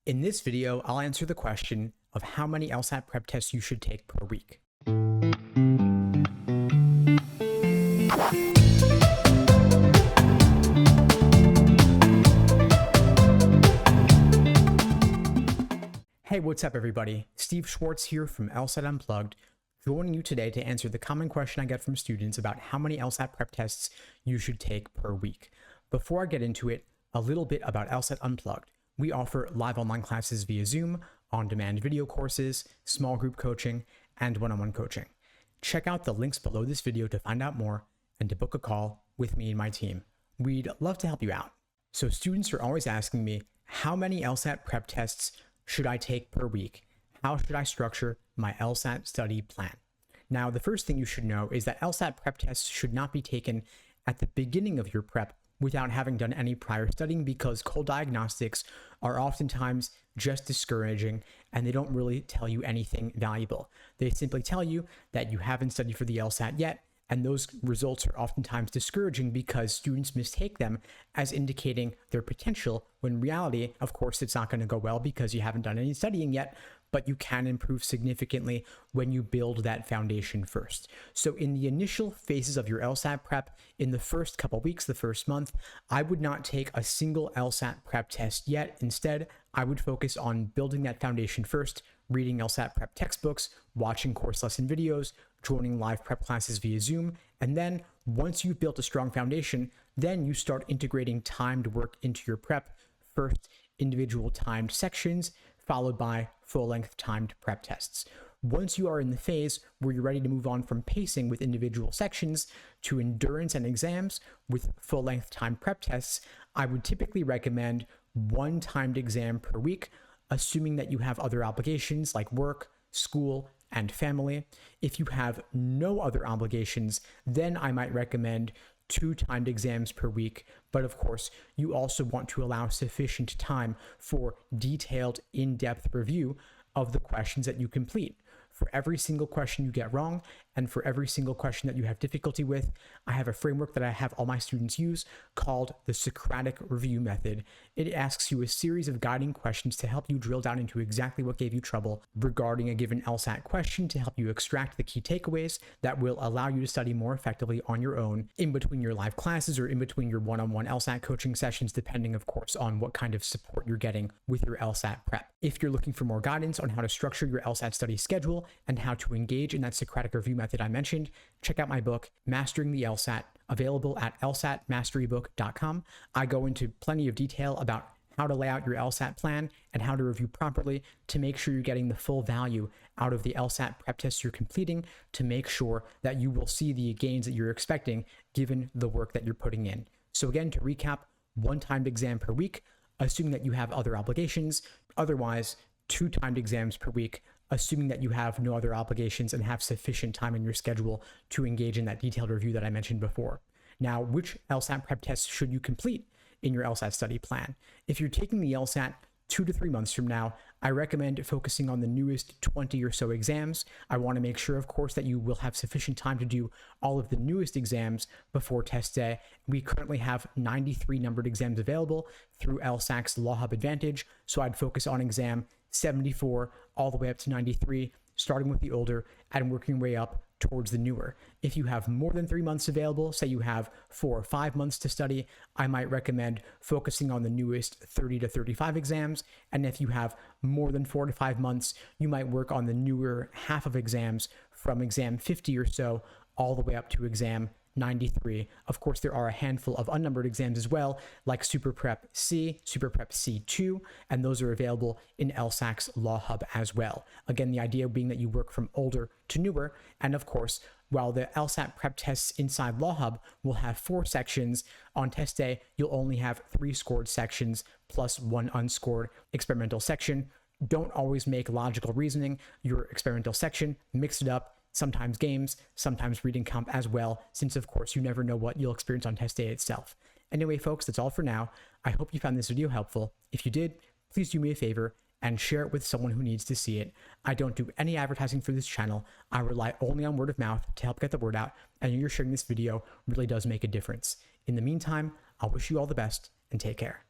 In this video, I'll answer the question of how many LSAT prep tests you should take per week. Hey, what's up everybody? Steve Schwartz here from LSAT Unplugged, joining you today to answer the common question I get from students about how many LSAT prep tests you should take per week. Before I get into it, a little bit about LSAT Unplugged. We offer live online classes via Zoom, on-demand video courses, small group coaching, and one-on-one coaching. Check out the links below this video to find out more and to book a call with me and my team. We'd love to help you out. So students are always asking me, how many LSAT prep tests should I take per week? How should I structure my LSAT study plan? Now, the first thing you should know is that LSAT prep tests should not be taken at the beginning of your prep without having done any prior studying, because cold diagnostics are oftentimes just discouraging and they don't really tell you anything valuable. They simply tell you that you haven't studied for the LSAT yet, and those results are oftentimes discouraging because students mistake them as indicating their potential, when in reality, of course, it's not going to go well because you haven't done any studying yet, but you can improve significantly when you build that foundation first. So in the initial phases of your LSAT prep, in the first couple weeks, the first month, I would not take a single LSAT prep test yet. Instead, I would focus on building that foundation first, reading LSAT prep textbooks, watching course lesson videos, joining live prep classes via Zoom, and then once you've built a strong foundation, then you start integrating timed work into your prep. First, individual timed sections, followed by full-length timed prep tests. Once you are in the phase where you're ready to move on from pacing with individual sections to endurance and exams with full-length timed prep tests, I would typically recommend one timed exam per week, assuming that you have other obligations like work, school, and family. If you have no other obligations, then I might recommend 2 timed exams per week, but of course, you also want to allow sufficient time for detailed, in-depth review of the questions that you complete. For every single question you get wrong, and for every single question that you have difficulty with, I have a framework that I have all my students use called the Socratic Review Method. It asks you a series of guiding questions to help you drill down into exactly what gave you trouble regarding a given LSAT question, to help you extract the key takeaways that will allow you to study more effectively on your own in between your live classes or in between your one-on-one LSAT coaching sessions, depending, of course, on what kind of support you're getting with your LSAT prep. If you're looking for more guidance on how to structure your LSAT study schedule and how to engage in that Socratic review method I mentioned, check out my book, Mastering the LSAT, available at lsatmasterybook.com. I go into plenty of detail about how to lay out your LSAT plan and how to review properly to make sure you're getting the full value out of the LSAT prep tests you're completing, to make sure that you will see the gains that you're expecting given the work that you're putting in. So again, to recap, 1 timed exam per week, assuming that you have other obligations. Otherwise, 2 timed exams per week, assuming that you have no other obligations and have sufficient time in your schedule to engage in that detailed review that I mentioned before. Now, which LSAT prep tests should you complete in your LSAT study plan? If you're taking the LSAT 2 to 3 months from now, I recommend focusing on the newest 20 or so exams. I want to make sure, of course, that you will have sufficient time to do all of the newest exams before test day. We currently have 93 numbered exams available through LSAC's Law Hub Advantage, so I'd focus on exam 74 all the way up to 93, starting with the older and working your way up towards the newer. If you have more than 3 months available, say you have 4 or 5 months to study, I might recommend focusing on the newest 30 to 35 exams. And if you have more than 4 to 5 months, you might work on the newer half of exams from exam 50 or so all the way up to exam 93. Of course, there are a handful of unnumbered exams as well, like Super Prep C, Super Prep C2, and those are available in LSAC's Law Hub as well. Again, the idea being that you work from older to newer, and of course, while the LSAT prep tests inside Law Hub will have 4 sections, on test day, you'll only have 3 scored sections plus 1 unscored experimental section. Don't always make logical reasoning your experimental section, mix it up. Sometimes games, sometimes reading comp as well, since of course you never know what you'll experience on test day itself. Anyway, folks, that's all for now. I hope you found this video helpful. If you did, please do me a favor and share it with someone who needs to see it. I don't do any advertising for this channel. I rely only on word of mouth to help get the word out, and you sharing this video really does make a difference. In the meantime, I'll wish you all the best and take care.